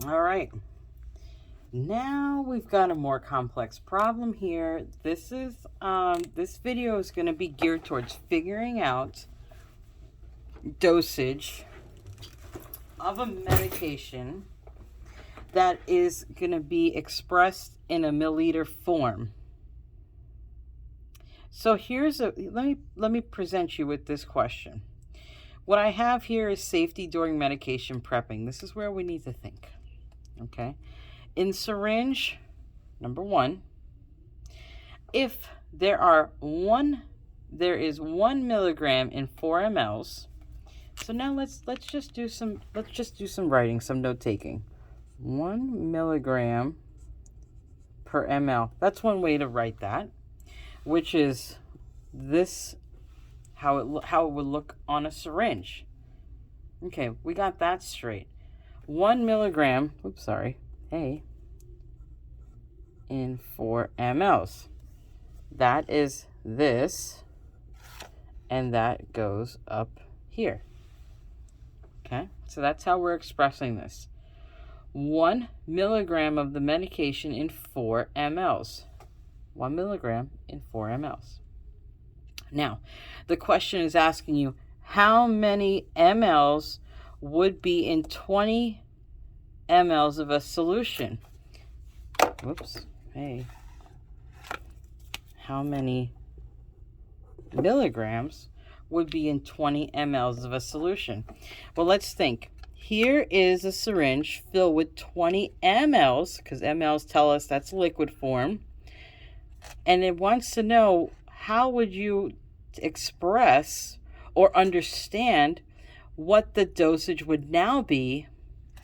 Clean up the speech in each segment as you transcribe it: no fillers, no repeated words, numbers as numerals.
All right. Now we've got a more complex problem here. This video is going to be geared towards figuring out dosage of a medication that is going to be expressed in a milliliter form. So let me present you with this question. What I have here is safety during medication prepping. This is where we need to think. Okay? In syringe number 1, if there is 1 milligram in 4 mLs. So now let's just do some writing, some note taking. 1 milligram per ml. That's one way to write that, which is this how it would look on a syringe. Okay, we got that straight. 1 milligram, in 4 mLs. That is this, and that goes up here. Okay, so that's how we're expressing this. 1 milligram of the medication in 4 mLs. 1 milligram in 4 mLs. Now, the question is asking you how many mLs would be in 20 mLs of a solution. How many milligrams would be in 20 mLs of a solution? Well, let's think. Here is a syringe filled with 20 mLs, because mLs tell us that's liquid form. And it wants to know, how would you express or understand what the dosage would now be?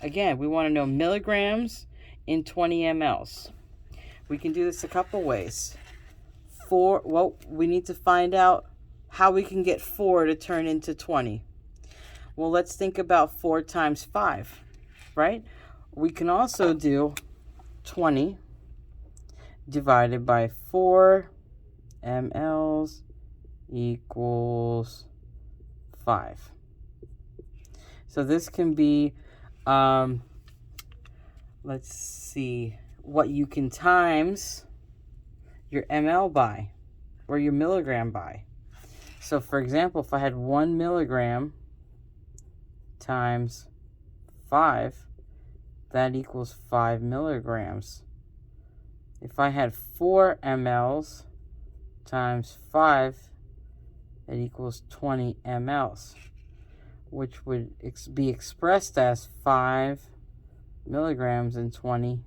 Again, we want to know milligrams in 20 mLs. We can do this a couple ways. We need to find out how we can get 4 to turn into 20. Well, let's think about 4 times 5, right? We can also do 20 divided by 4 mLs equals 5. So this can be, let's see, what you can times your ml by, or your milligram by. So for example, if I had 1 milligram times 5, that equals 5 milligrams. If I had 4 mLs times 5, that equals 20 mLs, which would be expressed as 5 milligrams in 20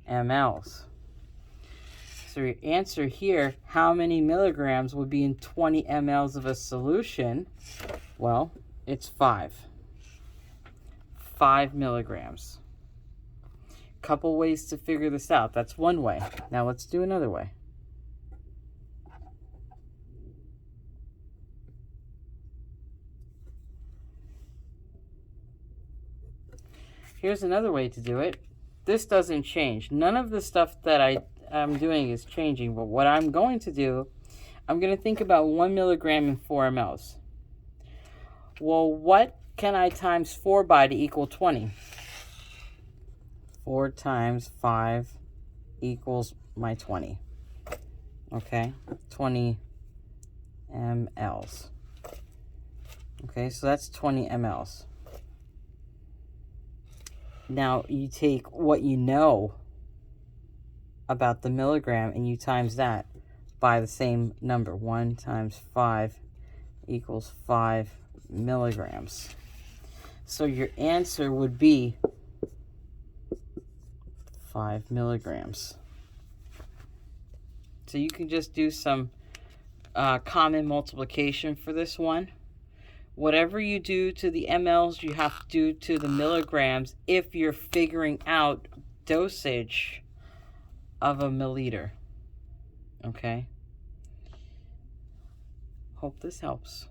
mLs. So your answer here, how many milligrams would be in 20 mLs of a solution? Well, it's 5. 5 milligrams. Couple ways to figure this out. That's one way. Now let's do another way. Here's another way to do it. This doesn't change. None of the stuff that I'm doing is changing, but what I'm going to do, I'm going to think about 1 milligram in 4 mLs. Well, what can I times 4 by to equal 20? 4 times 5 equals my 20. Okay, 20 mLs. Okay, so that's 20 mLs. Now you take what you know about the milligram and you times that by the same number. 1 times 5 equals 5 milligrams. So your answer would be 5 milligrams. So you can just do some common multiplication for this one. Whatever you do to the mLs, you have to do to the milligrams if you're figuring out dosage of a milliliter. Okay? Hope this helps.